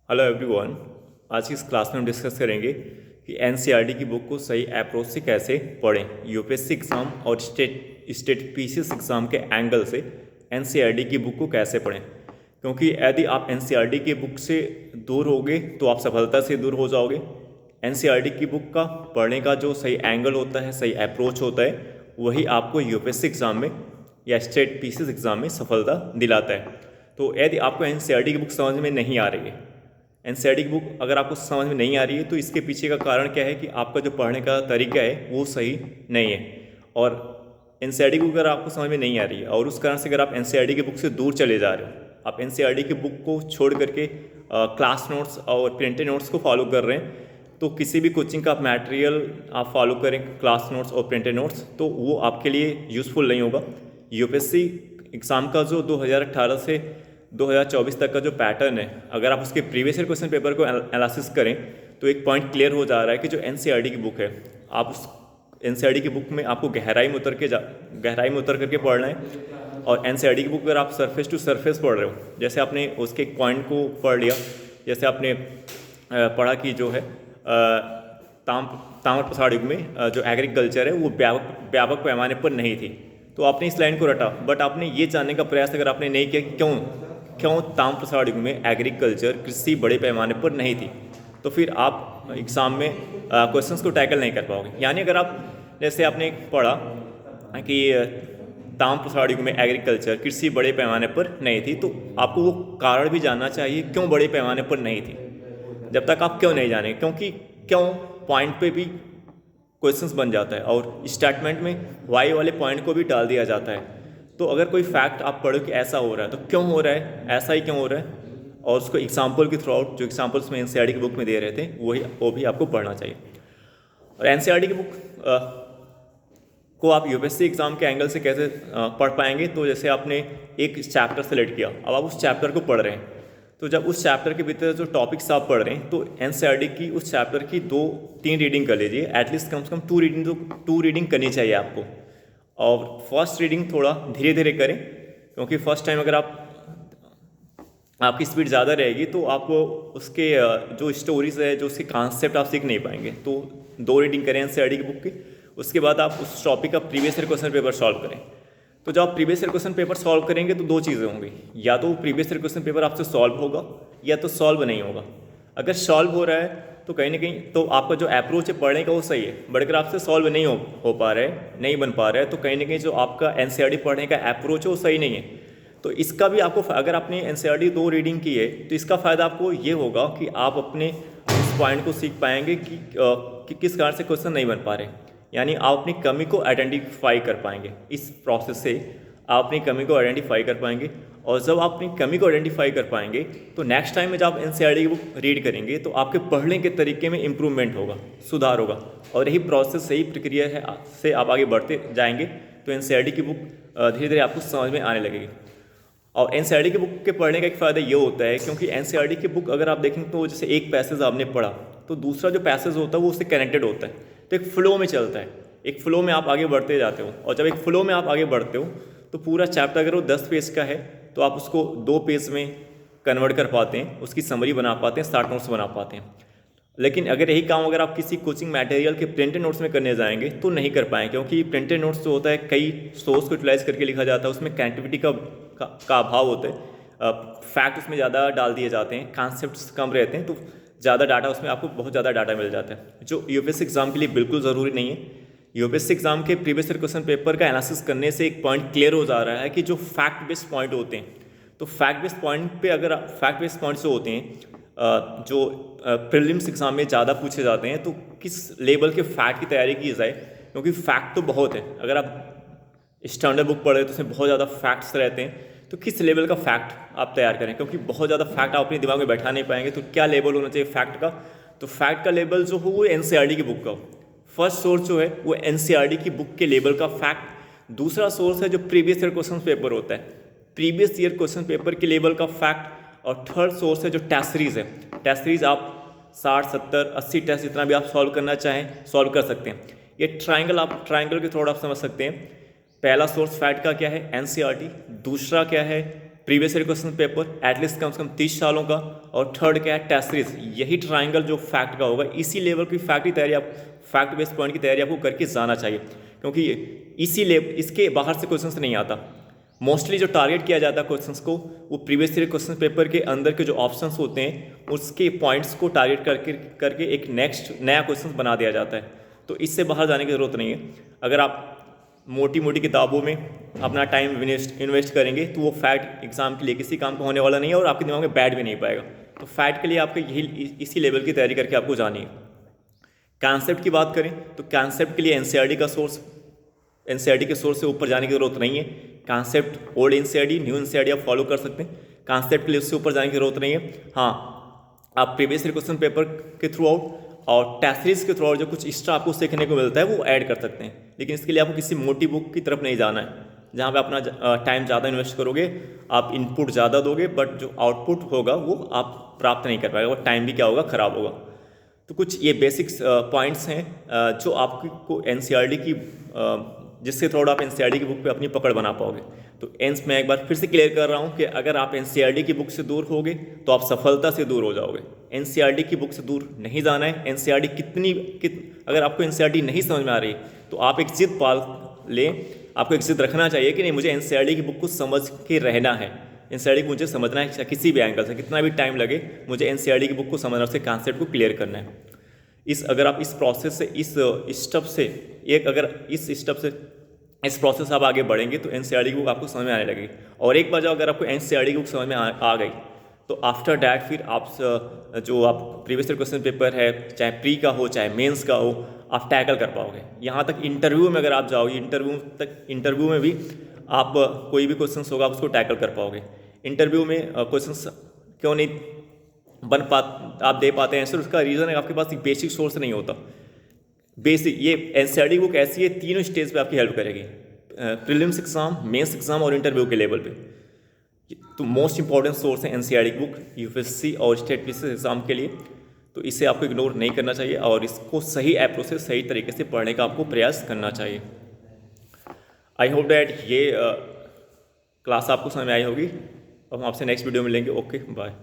Hello everyone. आज की इस क्लास में हम डिस्कस करेंगे कि एनसीईआरटी की बुक को सही अप्रोच से कैसे पढ़ें। यूपीएससी एग्ज़ाम और स्टेट पीसीएस एग्ज़ाम के एंगल से एनसीईआरटी की बुक को कैसे पढ़ें, क्योंकि यदि आप एनसीईआरटी की बुक से दूर होगे तो आप सफलता से दूर हो जाओगे। एनसीईआरटी की बुक का पढ़ने का जो सही एंगल होता है, सही अप्रोच होता है, वही आपको यूपीएससी एग्ज़ाम में या स्टेट पीसीएस एग्ज़ाम में सफलता दिलाता है। तो यदि आपको एनसीईआरटी की बुक समझ में नहीं आ रही है, एनसीईआरटी की बुक अगर आपको समझ में नहीं आ रही है, तो इसके पीछे का कारण क्या है कि आपका जो पढ़ने का तरीका है वो सही नहीं है। और एनसीईआरटी की बुक अगर आपको समझ में नहीं आ रही है और उस कारण से अगर आप एनसीईआरटी की बुक से दूर चले जा रहे हो, आप एनसीईआरटी की बुक को छोड़ करके क्लास नोट्स और प्रिंटेड नोट्स को फॉलो कर रहे हैं, तो किसी भी कोचिंग का मटेरियल आप फॉलो करें क्लास नोट्स और प्रिंटेड नोट्स, तो वो आपके लिए यूज़फुल नहीं होगा। यूपीएससी एग्ज़ाम का जो 2018 से 2024 तक का जो पैटर्न है, अगर आप उसके प्रीवियस ईयर क्वेश्चन पेपर को एनालिसिस करें तो एक पॉइंट क्लियर हो जा रहा है कि जो एनसीईआरटी की बुक है, आप उस एनसीईआरटी की बुक में आपको गहराई में उतर करके पढ़ना है। और एनसीईआरटी की बुक अगर आप सरफेस टू सरफेस पढ़ रहे हो, जैसे आपने उसके एक पॉइंट को पढ़ लिया, जैसे आपने पढ़ा कि जो है ताम्र प्रसार युग में जो एग्रीकल्चर है वो व्यापक पैमाने पर नहीं थी, तो आपने इस लाइन को रटा। बट आपने ये जानने का प्रयास अगर आपने नहीं किया कि क्यों ताम्र प्रसार युग में एग्रीकल्चर कृषि बड़े पैमाने पर नहीं थी, तो फिर आप एग्ज़ाम में क्वेश्चंस को टैकल नहीं कर पाओगे। यानी अगर आप जैसे आपने पढ़ा कि ताम्र प्रसार युग में एग्रीकल्चर कृषि बड़े पैमाने पर नहीं थी, तो आपको वो कारण भी जानना चाहिए क्यों बड़े पैमाने पर नहीं थी। जब तक आप क्यों नहीं जाने, क्योंकि क्यों पॉइंट पे भी क्वेश्चंस बन जाता है और स्टेटमेंट में वाई वाले पॉइंट को भी डाल दिया जाता है। तो अगर कोई फैक्ट आप पढ़ो कि ऐसा हो रहा है, तो क्यों हो रहा है, ऐसा ही क्यों हो रहा है, और उसको एग्जाम्पल के थ्रू आउट जो एग्जाम्पल्स में एनसीईआरटी की बुक में दे रहे थे वो भी आपको पढ़ना चाहिए। और एनसीईआरटी की बुक को आप यूपीएससी एग्ज़ाम के एंगल से कैसे पढ़ पाएंगे, तो जैसे आपने एक चैप्टर सेलेक्ट किया, अब आप उस चैप्टर को पढ़ रहे हैं, तो जब उस चैप्टर के भीतर जो टॉपिक्स आप पढ़ रहे हैं, तो एनसीईआरटी की उस चैप्टर की 2-3 रीडिंग कर लीजिए। एटलीस्ट कम से कम 2 रीडिंग करनी चाहिए आपको। और फर्स्ट रीडिंग थोड़ा धीरे धीरे करें, क्योंकि फर्स्ट टाइम अगर आपकी स्पीड ज़्यादा रहेगी तो आप उसके जो स्टोरीज है, जो उसके कॉन्सेप्ट आप सीख नहीं पाएंगे। तो 2 रीडिंग करें एनसीईआरटी की बुक की, उसके बाद आप उस टॉपिक का previous year question paper solve करें। तो जब आप previous year question paper solve करेंगे तो 2 चीज़ें होंगी, या तो प्रीवियस ईयर क्वेश्चन पेपर आपसे सॉल्व होगा या तो सॉल्व नहीं होगा। अगर सॉल्व हो रहा है तो कहीं ना कहीं तो आपका जो अप्रोच है पढ़ने का वो सही है, बट अगर आपसे सॉल्व नहीं हो पा रहा है, नहीं बन पा रहा है, तो कहीं ना कहीं जो आपका एनसीईआरटी पढ़ने का अप्रोच है वो सही नहीं है। तो इसका भी आपको, अगर आपने एनसीईआरटी 2 रीडिंग की है, तो इसका फ़ायदा आपको ये होगा कि आप अपने उस पॉइंट को सीख पाएंगे कि किस कारण से क्वेश्चन नहीं बन पा रहे, यानी आप अपनी कमी को आइडेंटिफाई कर पाएंगे। इस प्रोसेस से आप अपनी कमी को आइडेंटिफाई कर पाएंगे, और जब आप अपनी कमी को आइडेंटिफाई कर पाएंगे तो नेक्स्ट टाइम में जब आप एनसीईआरटी की बुक रीड करेंगे तो आपके पढ़ने के तरीके में इम्प्रूवमेंट होगा, सुधार होगा। और यही प्रोसेस, सही प्रक्रिया है से आप आगे बढ़ते जाएंगे तो एनसीईआरटी की बुक धीरे धीरे आपको समझ में आने लगेगी। और एनसीईआरटी की बुक के पढ़ने का एक फ़ायदा ये होता है, क्योंकि एनसीईआरटी की बुक अगर आप देखें तो जैसे एक पैसेज आपने पढ़ा तो दूसरा जो पैसेज होता है वो उससे कनेक्टेड होता है, तो एक फ्लो में चलता है, एक फ्लो में आप आगे बढ़ते जाते हो। और जब एक फ्लो में आप आगे बढ़ते हो तो पूरा चैप्टर अगर वो 10 पेज का है तो आप उसको 2 पेज में कन्वर्ट कर पाते हैं, उसकी समरी बना पाते हैं, स्टार्ट नोट्स बना पाते हैं। लेकिन अगर यही काम अगर आप किसी कोचिंग मटेरियल के प्रिंटेड नोट्स में करने जाएंगे तो नहीं कर पाएंगे, क्योंकि प्रिंटेड नोट्स जो होता है कई सोर्स को यूटिलाइज करके लिखा जाता है, उसमें कनेक्टिविटी का अभाव होता है, फैक्ट उसमें ज़्यादा डाल दिए जाते हैं, कॉन्सेप्ट्स कम रहते हैं, तो ज़्यादा डाटा उसमें आपको बहुत ज़्यादा डाटा मिल जाता है, जो यूपीएससी एग्ज़ाम के लिए बिल्कुल ज़रूरी नहीं है। यूपीएससी एग्ज़ाम के प्रीवियस ईयर क्वेश्चन पेपर का एनालिसिस करने से एक पॉइंट क्लियर हो जा रहा है कि जो फैक्ट बेस्ड पॉइंट होते हैं, तो फैक्ट बेस्ड पॉइंट पे अगर फैक्ट बेस्ड पॉइंट्स जो होते हैं जो प्रीलिम्स एग्ज़ाम में ज़्यादा पूछे जाते हैं, तो किस लेवल के फैक्ट की तैयारी की जाए, क्योंकि फैक्ट तो बहुत है। अगर आप स्टैंडर्ड बुक पढ़ रहे तो उसमें बहुत ज़्यादा फैक्ट्स रहते हैं, तो किस लेवल का फैक्ट आप तैयार करें, क्योंकि बहुत ज़्यादा फैक्ट आप अपने दिमाग में बैठा नहीं पाएंगे। तो क्या लेवल होना चाहिए फैक्ट का, तो फैक्ट का लेवल जो हो वो एनसीईआरटी की बुक का, फर्स्ट सोर्स जो है वो एनसीईआरटी की बुक के लेवल का फैक्ट। दूसरा सोर्स है जो प्रीवियस ईयर क्वेश्चन पेपर होता है, प्रीवियस ईयर क्वेश्चन पेपर के लेवल का फैक्ट। और थर्ड सोर्स है जो टेस्ट सीरीज है, टेस्ट सीरीज आप 60, 70, 80 टेस्ट जितना भी आप सॉल्व करना चाहें सॉल्व कर सकते हैं। ये ट्राइंगल के थ्रू आप समझ सकते हैं। पहला सोर्स फैक्ट का क्या है, एनसीईआरटी, दूसरा क्या है previous year question paper at least कम से कम 30 सालों का, और थर्ड क्या है टेस्ट सीरीज। यही ट्राइंगल जो फैक्ट का होगा, इसी लेवल की फैक्ट की तैयारी आप फैक्ट बेस्ड पॉइंट की तैयारी आपको करके जाना चाहिए, क्योंकि इसी लेवल इसके बाहर से क्वेश्चन नहीं आता। मोस्टली जो टारगेट किया जाता है क्वेश्चंस को, वो प्रीवियस ईयर क्वेश्चन पेपर के अंदर के जो ऑप्शंस होते हैं उसके पॉइंट्स को टारगेट करके एक नेक्स्ट नया क्वेश्चन बना दिया जाता है। तो इससे बाहर जाने की ज़रूरत नहीं है। अगर आप मोटी मोटी किताबों में अपना टाइम इन्वेस्ट करेंगे तो वो फैक्ट एग्जाम के लिए किसी काम का होने वाला नहीं है, और आपके दिमाग में बैठ भी नहीं पाएगा। तो फैक्ट के लिए आपको यही इसी लेवल की तैयारी करके आपको जानी है। कॉन्सेप्ट की बात करें तो कॉन्सेप्ट के लिए एनसीईआरटी के सोर्स से ऊपर जाने की जरूरत नहीं है। Concept old NCERT new NCERT आप फॉलो कर सकते हैं। कॉन्सेप्ट के लिए उससे ऊपर जाने की जरूरत नहीं है। हाँ, आप प्रीवियस ईयर क्वेश्चन पेपर के थ्रू आउट और टेस्ट सीरीज के थ्रू आउट जो कुछ एक्स्ट्रा आपको सीखने को मिलता है वो ऐड कर सकते हैं, लेकिन इसके लिए आपको किसी मोटी बुक की तरफ नहीं जाना है जहाँ पे अपना टाइम ज़्यादा इन्वेस्ट करोगे, आप इनपुट ज़्यादा दोगे, बट जो आउटपुट होगा वो आप प्राप्त नहीं कर पाएगा, और टाइम भी क्या होगा, ख़राब होगा। तो कुछ ये बेसिक्स पॉइंट्स हैं जो आपको एनसीईआरटी की जिससे थोड़ा आप एनसीईआरटी की बुक पे अपनी पकड़ बना पाओगे। तो एंस मैं एक बार फिर से क्लियर कर रहा हूँ कि अगर आप एनसीईआरटी की बुक से दूर होगे तो आप सफलता से दूर हो जाओगे। एनसीईआरटी की बुक से दूर नहीं जाना है। एनसीईआरटी अगर आपको एनसीईआरटी नहीं समझ में आ रही तो आप एक जिद पाल लें, आपको एक जिद रखना चाहिए कि नहीं, मुझे एनसीईआरटी की बुक को समझ के रहना है, एनसीईआरटी को मुझे समझना है, किसी भी एंगल से कितना भी टाइम लगे मुझे एनसीईआरटी की बुक को समझना, उसके कॉन्सेप्ट को क्लियर करना है। अगर आप इस प्रोसेस से इस प्रोसेस से आप आगे बढ़ेंगे तो एनसीईआरटी की बुक आपको समझ में आने लगेगी। और एक बार जब अगर आपको एनसीईआरटी की बुक समझ में आ गई तो आफ्टर डैट फिर आप जो आप प्रीवियस ईयर क्वेश्चन पेपर है, चाहे प्री का हो चाहे मेंस का हो, आप टैकल कर पाओगे। यहाँ तक इंटरव्यू में अगर आप जाओगे, इंटरव्यू में भी आप कोई भी क्वेश्चन होगा आप उसको टैकल कर पाओगे। इंटरव्यू में क्वेश्चन क्यों नहीं आप दे पाते हैं आंसर, उसका रीज़न है आपके पास एक बेसिक सोर्स नहीं होता। बेसिक ये एनसीईआरटी बुक ऐसी है, तीनों स्टेज पे आपकी हेल्प करेगी, प्रीलिम्स एग्जाम, मेंस एग्जाम और इंटरव्यू के लेवल पे। तो मोस्ट इंपॉर्टेंट सोर्स है एनसीईआरटी बुक यूपीएससी और स्टेट पीसीएस एग्जाम के लिए। तो इसे आपको इग्नोर नहीं करना चाहिए और इसको सही अप्रोच से सही तरीके से पढ़ने का आपको प्रयास करना चाहिए। आई होप डैट ये क्लास आपको समझ में आई होगी। अब हम आपसे नेक्स्ट वीडियो में मिलेंगे। Okay, bye.